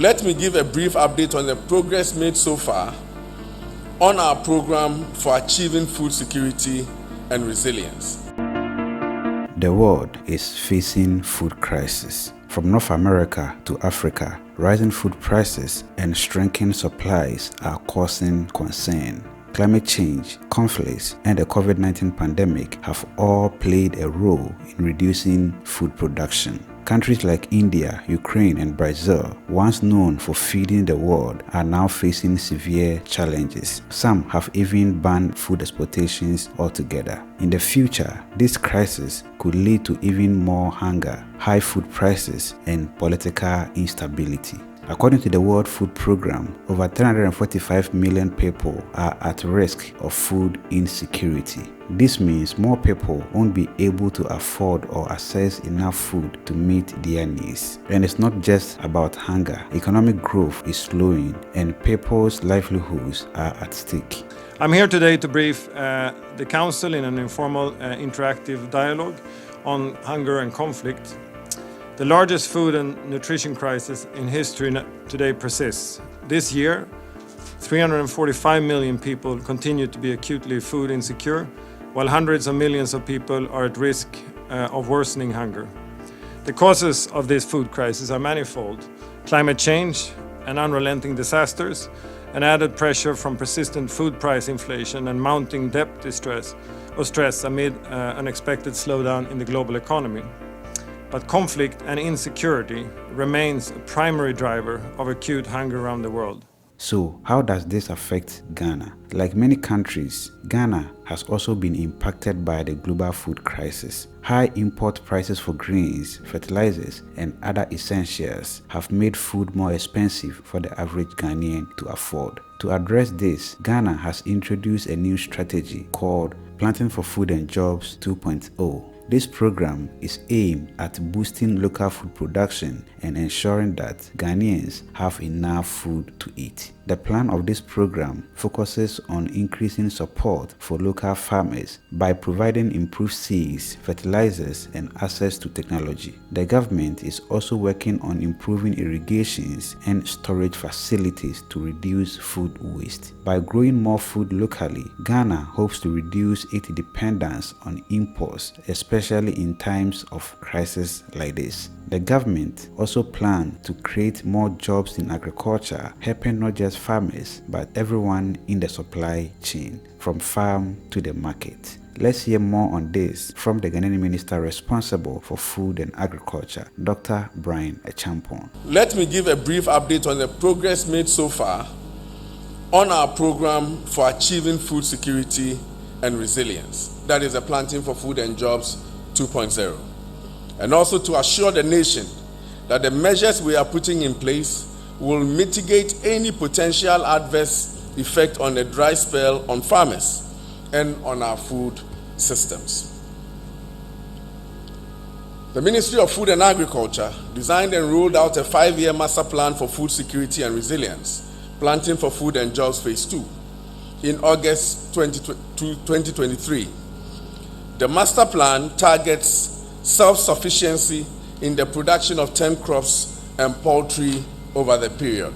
Let me give a brief update on the progress made so far on our program for achieving food security and resilience. The world is facing food crisis. From North America to Africa, rising food prices and shrinking supplies are causing concern. Climate change, conflicts, and the COVID-19 pandemic have all played a role in reducing food production. Countries like India, Ukraine, and Brazil, once known for feeding the world, are now facing severe challenges. Some have even banned food exportations altogether. In the future, this crisis could lead to even more hunger, high food prices, and political instability. According to the World Food Programme, over 345 million people are at risk of food insecurity. This means more people won't be able to afford or access enough food to meet their needs. And it's not just about hunger. Economic growth is slowing and people's livelihoods are at stake. I'm here today to brief the Council in an informal interactive dialogue on hunger and conflict. The largest food and nutrition crisis in history today persists. This year, 345 million people continue to be acutely food insecure, while hundreds of millions of people are at risk of worsening hunger. The causes of this food crisis are manifold: climate change and unrelenting disasters, and added pressure from persistent food price inflation and mounting debt distress or stress amid an expected slowdown in the global economy. But conflict and insecurity remains a primary driver of acute hunger around the world. So, how does this affect Ghana? Like many countries, Ghana has also been impacted by the global food crisis. High import prices for grains, fertilizers, and other essentials have made food more expensive for the average Ghanaian to afford. To address this, Ghana has introduced a new strategy called Planting for Food and Jobs 2.0. This program is aimed at boosting local food production and ensuring that Ghanaians have enough food to eat. The plan of this program focuses on increasing support for local farmers by providing improved seeds, fertilizers, and access to technology. The government is also working on improving irrigations and storage facilities to reduce food waste. By growing more food locally, Ghana hopes to reduce its dependence on imports, especially in times of crisis like this. The government also plans to create more jobs in agriculture, helping not just farmers, but everyone in the supply chain, from farm to the market. Let's hear more on this from the Ghanaian Minister responsible for food and agriculture, Dr. Brian Echampong. Let me give a brief update on the progress made so far on our program for achieving food security and resilience. That is the Planting for Food and Jobs 2.0. And also to assure the nation that the measures we are putting in place will mitigate any potential adverse effect on the dry spell on farmers and on our food systems. The Ministry of Food and Agriculture designed and rolled out a 5-year master plan for food security and resilience, Planting for Food and Jobs Phase 2, in August 2023. The master plan targets self-sufficiency in the production of 10 crops and poultry over the period.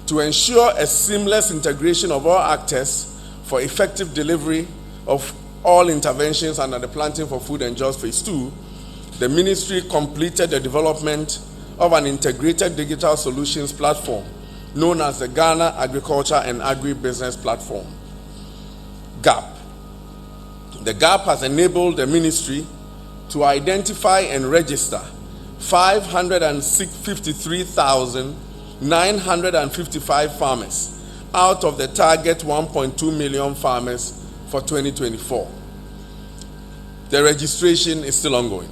To ensure a seamless integration of all actors for effective delivery of all interventions under the Planting for Food and Jobs Phase 2, the ministry completed the development of an integrated digital solutions platform known as the Ghana Agriculture and Agribusiness Platform, GAP. The GAP has enabled the ministry to identify and register 553,955 farmers out of the target 1.2 million farmers for 2024. The registration is still ongoing.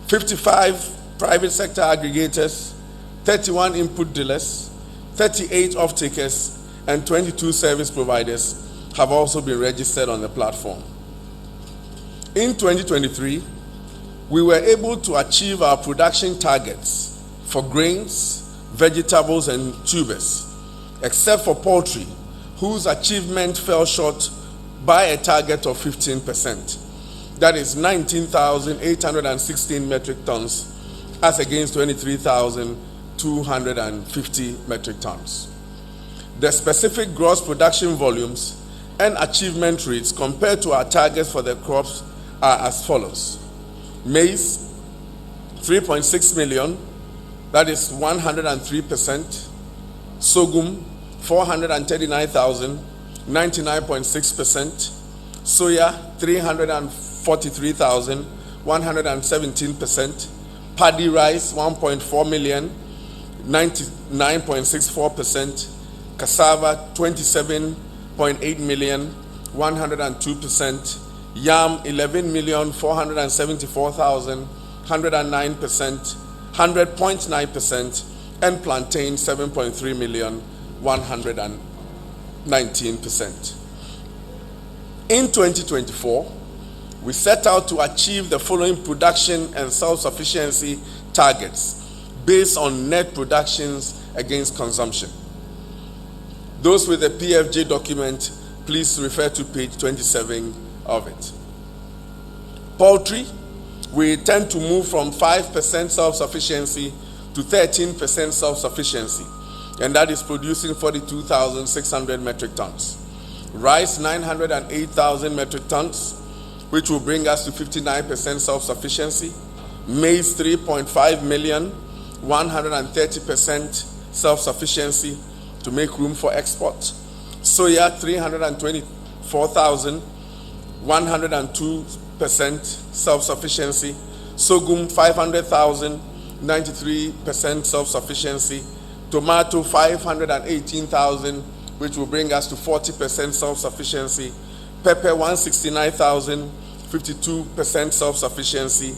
55 private sector aggregators, 31 input dealers, 38 off-takers, and 22 service providers have also been registered on the platform. In 2023, we were able to achieve our production targets for grains, vegetables, and tubers, except for poultry, whose achievement fell short by a target of 15%. That is 19,816 metric tons, as against 23,200 250 metric tons. The specific gross production volumes and achievement rates compared to our targets for the crops are as follows. Maize, 3.6 million, that is 103%. Sorghum, 439,000, 99.6%. Soya, 343,000, 117%. Paddy rice, 1.4 million, 99.64%. Cassava, 27.8 million, 102%. Yam, 11,474,000, 109%, 100.9%, and plantain, 7.3 million, 119%. In 2024, we set out to achieve the following production and self-sufficiency targets based on net productions against consumption. Those with the PFJ document, please refer to page 27 of it. Poultry, we intend to move from 5% self-sufficiency to 13% self-sufficiency, and that is producing 42,600 metric tons. Rice, 908,000 metric tons, which will bring us to 59% self-sufficiency. Maize, 3.5 million, 130% self-sufficiency to make room for export. Soya, 324,000, 102% self-sufficiency. Sorghum, 500,000, 93% self-sufficiency. Tomato, 518,000, which will bring us to 40% self-sufficiency. Pepper, 169,000, 52% self-sufficiency.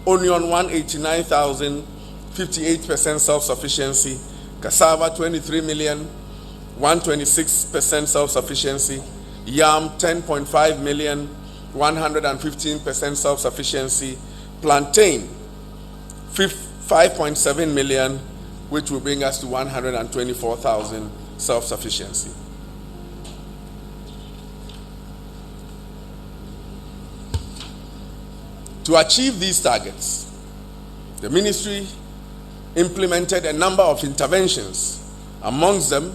Onion, 189,000, 58% self-sufficiency. Cassava, 23 million, 126% self-sufficiency. Yam, 10.5 million, 115% self-sufficiency. Plantain, 5.7 million, which will bring us to 124,000 self-sufficiency. To achieve these targets, the ministry implemented a number of interventions, amongst them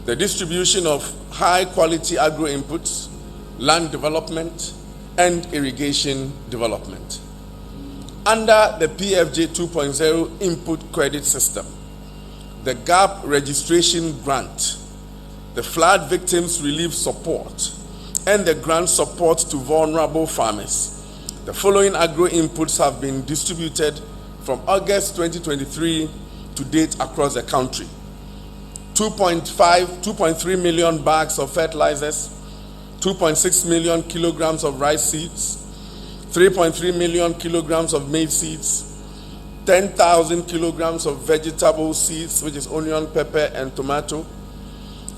the distribution of high-quality agro inputs, land development, and irrigation development. Under the PFJ 2.0 input credit system, the GAP registration grant, the flood victims relief support, and the grant support to vulnerable farmers, the following agro inputs have been distributed from August 2023 to date across the country. 2.3 million bags of fertilizers, 2.6 million kilograms of rice seeds, 3.3 million kilograms of maize seeds, 10,000 kilograms of vegetable seeds, which is onion, pepper, and tomato,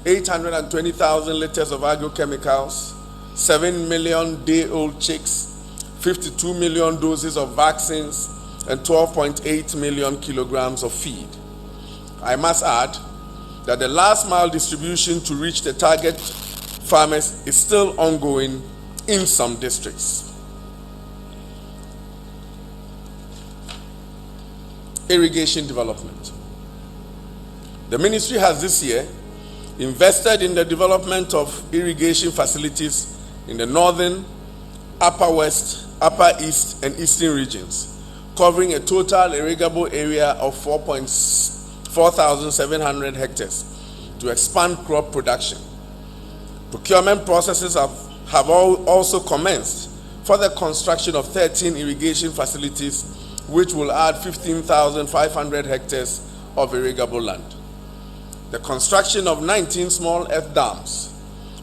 820,000 liters of agrochemicals, 7 million day-old chicks, 52 million doses of vaccines, and 12.8 million kilograms of feed. I must add that the last mile distribution to reach the target farmers is still ongoing in some districts. Irrigation development. The ministry has this year invested in the development of irrigation facilities in the northern, upper west, upper east, and eastern regions, covering a total irrigable area of 4,700 hectares to expand crop production. Procurement processes have also commenced for the construction of 13 irrigation facilities, which will add 15,500 hectares of irrigable land. The construction of 19 small earth dams,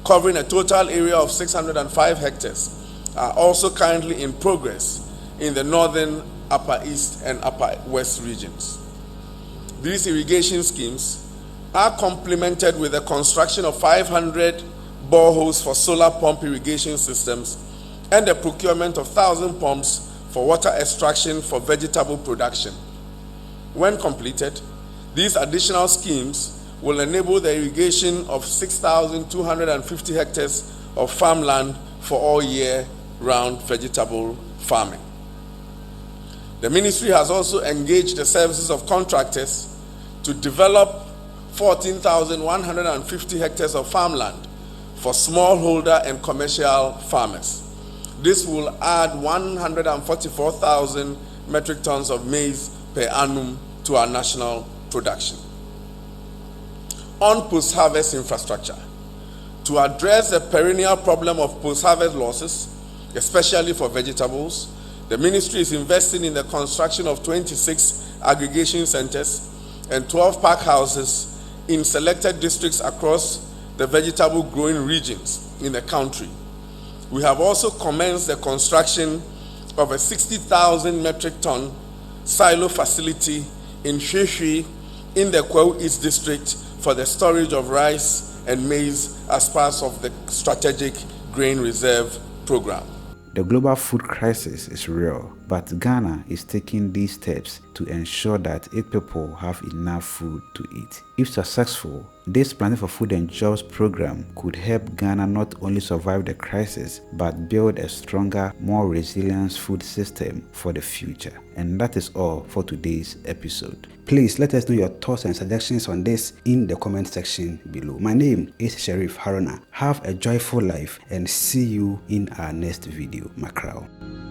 covering a total area of 605 hectares, are also currently in progress in the northern, upper east, and upper west regions. These irrigation schemes are complemented with the construction of 500 boreholes for solar pump irrigation systems and the procurement of 1,000 pumps for water extraction for vegetable production. When completed, these additional schemes will enable the irrigation of 6,250 hectares of farmland for all year-round vegetable farming. The ministry has also engaged the services of contractors to develop 14,150 hectares of farmland for smallholder and commercial farmers. This will add 144,000 metric tons of maize per annum to our national production. On post-harvest infrastructure, to address the perennial problem of post-harvest losses, especially for vegetables, the ministry is investing in the construction of 26 aggregation centers and 12 pack houses in selected districts across the vegetable growing regions in the country. We have also commenced the construction of a 60,000 metric ton silo facility in Hwehwe in the Kwau East district for the storage of rice and maize as part of the Strategic Grain Reserve Program. The global food crisis is real, but Ghana is taking these steps to ensure that its people have enough food to eat. If successful, this Planting for Food and Jobs program could help Ghana not only survive the crisis, but build a stronger, more resilient food system for the future. And that is all for today's episode. Please let us know your thoughts and suggestions on this in the comment section below. My name is Sheriff Haruna. Have a joyful life and see you in our next video. Macrao.